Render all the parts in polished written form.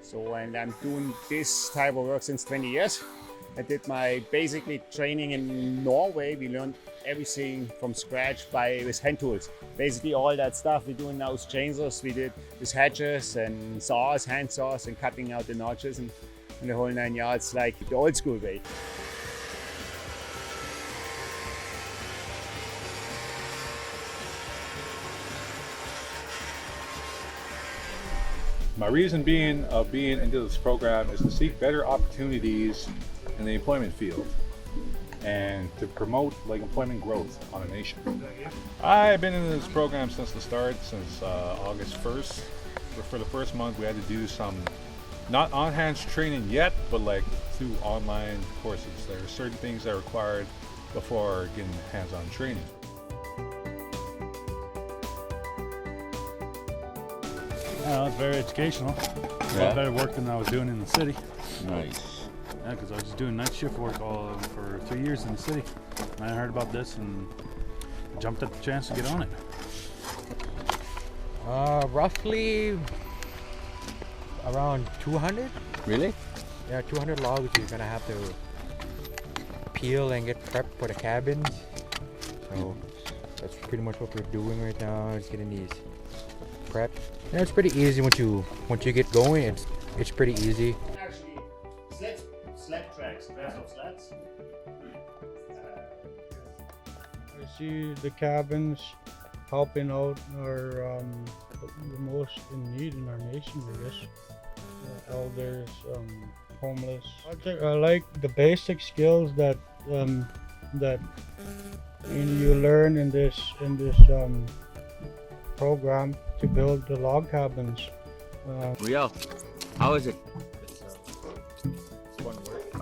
So, and I'm doing this type of work since 20 years. I did my basically training in Norway. We learned everything from scratch with hand tools. Basically all that stuff we do now is chainsaws. We did with hatchets and saws, hand saws, and cutting out the notches and the whole 9 yards, like the old school way. My reason being of being into this program is to seek better opportunities in the employment field and to promote employment growth on a nation. I've been in this program since the start, since August 1st. For the first month we had to do some not on-hands training yet, but through online courses. There are certain things that are required before getting hands-on training. It's very educational. A lot better work than I was doing in the city. Nice. Yeah, because I was just doing night shift work for 3 years in the city. And I heard about this and jumped at the chance to get on it. Roughly around 200. Really? Yeah, 200 logs you're gonna have to peel and get prepped for the cabins. So that's pretty much what we're doing right now. Is getting these prepped. Yeah, it's pretty easy once you get going. It's pretty easy. Actually, sled tracks, rest of sleds. I see the cabins helping out our the most in need in our nation, I guess. Elders, homeless. I like the basic skills that you learn in this program to build the log cabins. Real, how is it?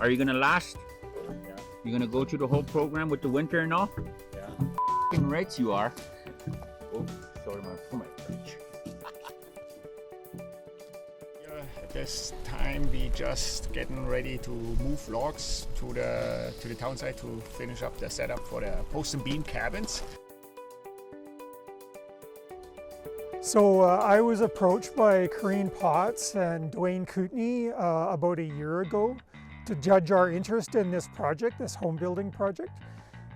Are you gonna last? Yeah. You gonna go through the whole program with the winter and all? Yeah. F***ing rights you are. Oh, sorry my French. At this time, we just getting ready to move logs to the town site to finish up the setup for the post and beam cabins. So I was approached by Corinne Potts and Dwayne Kootenay about a year ago to judge our interest in this project, this home building project.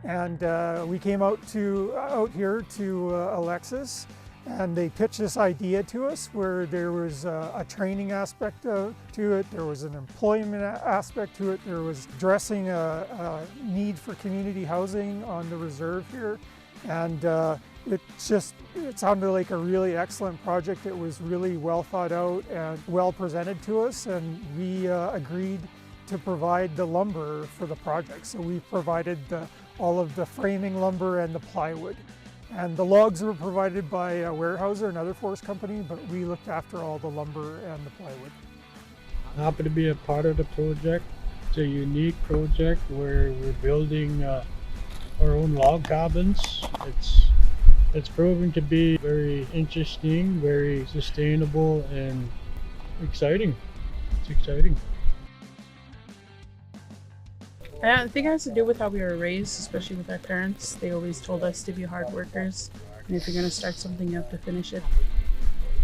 And we came out here to Alexis, and they pitched this idea to us where there was a training aspect to it, there was an employment aspect to it, there was addressing a need for community housing on the reserve here. And it sounded like a really excellent project. It was really well thought out and well presented to us, and we agreed to provide the lumber for the project. So we provided all of the framing lumber and the plywood. And the logs were provided by a Weyerhaeuser, another forest company, but we looked after all the lumber and the plywood. I'm happy to be a part of the project. It's a unique project where we're building our own log cabins. It's proven to be very interesting, very sustainable, and exciting. It's exciting. I think it has to do with how we were raised, especially with our parents. They always told us to be hard workers, and if you're going to start something, you have to finish it.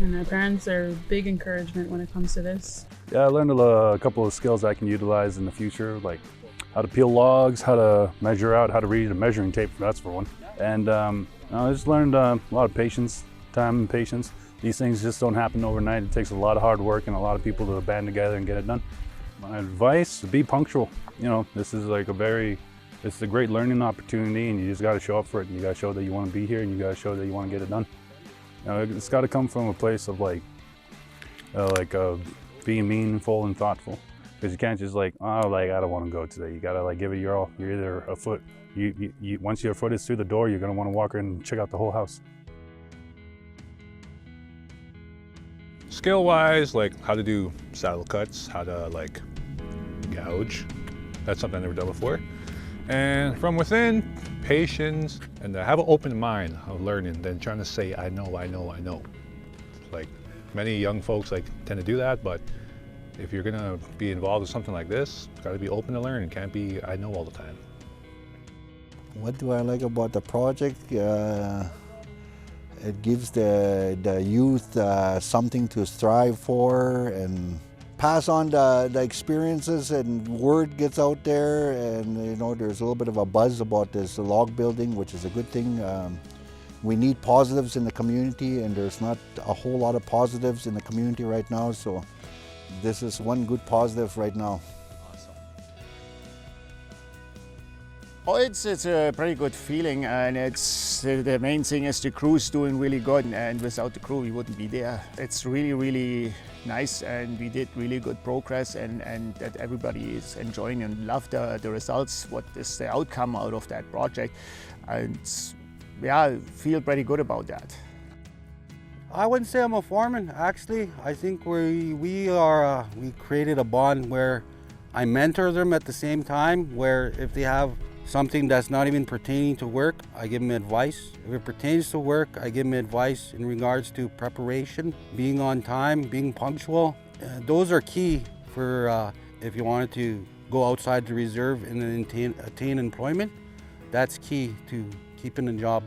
And our parents are big encouragement when it comes to this. Yeah, I learned a couple of skills I can utilize in the future, like how to peel logs, how to measure out, how to read a measuring tape, that's for one. And I just learned a lot of patience, time and patience. These things just don't happen overnight. It takes a lot of hard work and a lot of people to band together and get it done. My advice, be punctual. You know, this is a great learning opportunity, and you just got to show up for it. You got to show that you want to be here, and you got to show that you want to get it done. You know, it's got to come from a place of being meaningful and thoughtful. Because you can't just I don't want to go today. You got to give it your all. You're either a foot. Once your foot is through the door, you're going to want to walk in and check out the whole house. Skill-wise, how to do saddle cuts, how to gouge. That's something I've never done before. And from within, patience, and to have an open mind of learning than trying to say, I know. Many young folks tend to do that, but if you're gonna be involved in something like this, it's gotta be open to learn. It can't be, I know all the time. What do I like about the project? It gives the youth something to strive for and pass on the experiences, and word gets out there, and there's a little bit of a buzz about this log building, which is a good thing. We need positives in the community, and there's not a whole lot of positives in the community right now, so this is one good positive right now. Oh, it's a pretty good feeling, and it's the main thing is the crew's doing really good, and without the crew we wouldn't be there. It's really, really nice, and we did really good progress, and that everybody is enjoying and love the results, what is the outcome out of that project. And yeah, I feel pretty good about that. I wouldn't say I'm a foreman, actually. I think we created a bond where I mentor them at the same time, where if they have something that's not even pertaining to work, I give them advice. If it pertains to work, I give them advice in regards to preparation, being on time, being punctual. Those are key for if you wanted to go outside the reserve and attain employment. That's key to keeping a job.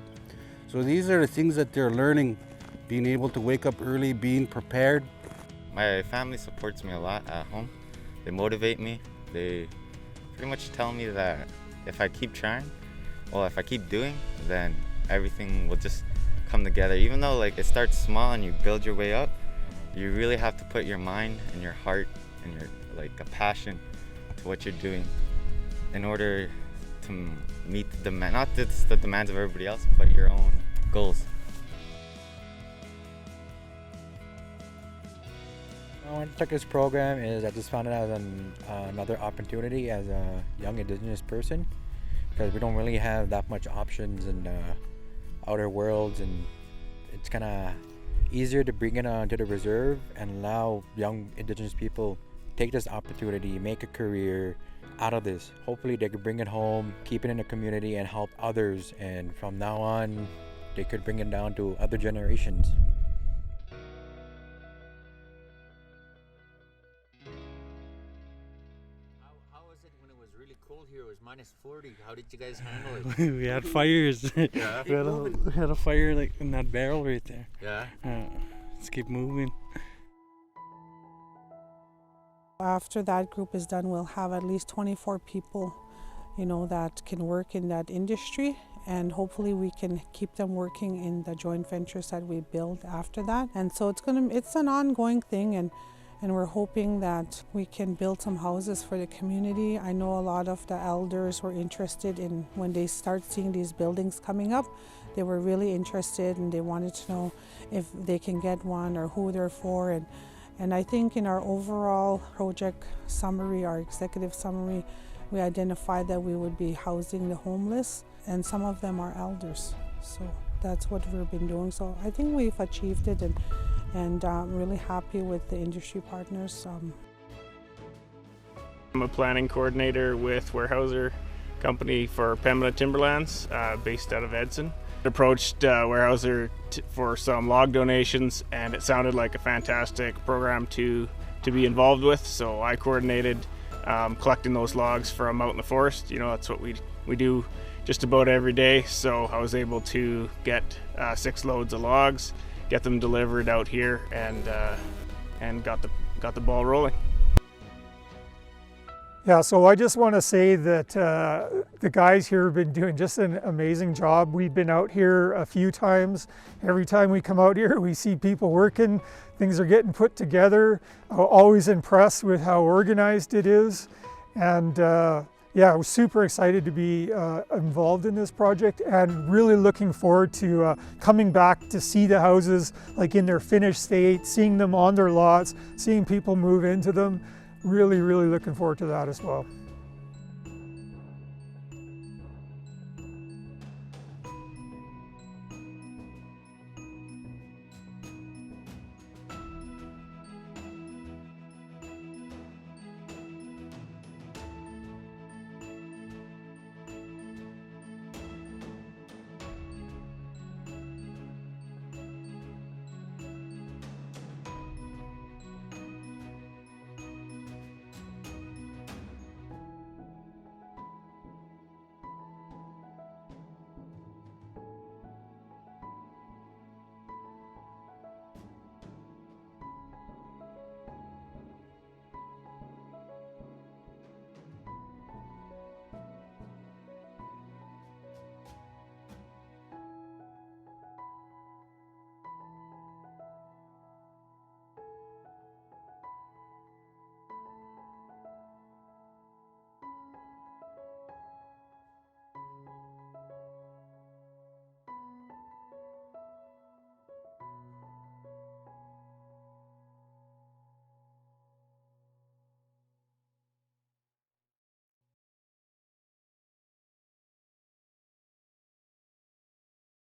So these are the things that they're learning, being able to wake up early, being prepared. My family supports me a lot at home. They motivate me. They pretty much tell me that if I keep trying, well, if I keep doing, then everything will just come together. Even though it starts small and you build your way up, you really have to put your mind and your heart and your a passion to what you're doing in order to meet the demand, not just the demands of everybody else, but your own goals. I want to check this program is I just found it as another opportunity as a young Indigenous person, because we don't really have that much options in the outer worlds, and it's kind of easier to bring it onto the reserve and allow young Indigenous people take this opportunity, make a career out of this. Hopefully they could bring it home, keep it in the community, and help others, and from now on they could bring it down to other generations. How was it when it was really cold here? It was -40. How did you guys handle it? We had fires. Yeah. we had a fire in that barrel right there. Yeah. Let's keep moving. After that group is done, we'll have at least 24 people, that can work in that industry, and hopefully we can keep them working in the joint ventures that we build after that. And so it's an ongoing thing, and we're hoping that we can build some houses for the community. I know a lot of the elders were interested in, when they start seeing these buildings coming up, they were really interested, and they wanted to know if they can get one or who they're for. And I think in our overall project summary, our executive summary, we identified that we would be housing the homeless, and some of them are elders. So that's what we've been doing. So I think we've achieved it, and I'm really happy with the industry partners. I'm a planning coordinator with Warehouser Company for Pembina Timberlands, based out of Edson. Approached Warehouser for some log donations, and it sounded like a fantastic program to be involved with, so I coordinated collecting those logs from out in the forest. That's what we do just about every day, so I was able to get 6 loads of logs, get them delivered out here, and got the ball rolling. Yeah, so I just want to say that the guys here have been doing just an amazing job. We've been out here a few times. Every time we come out here, we see people working. Things are getting put together. Always impressed with how organized it is. And yeah, we're super excited to be involved in this project, and really looking forward to coming back to see the houses in their finished state, seeing them on their lots, seeing people move into them. Really, really looking forward to that as well.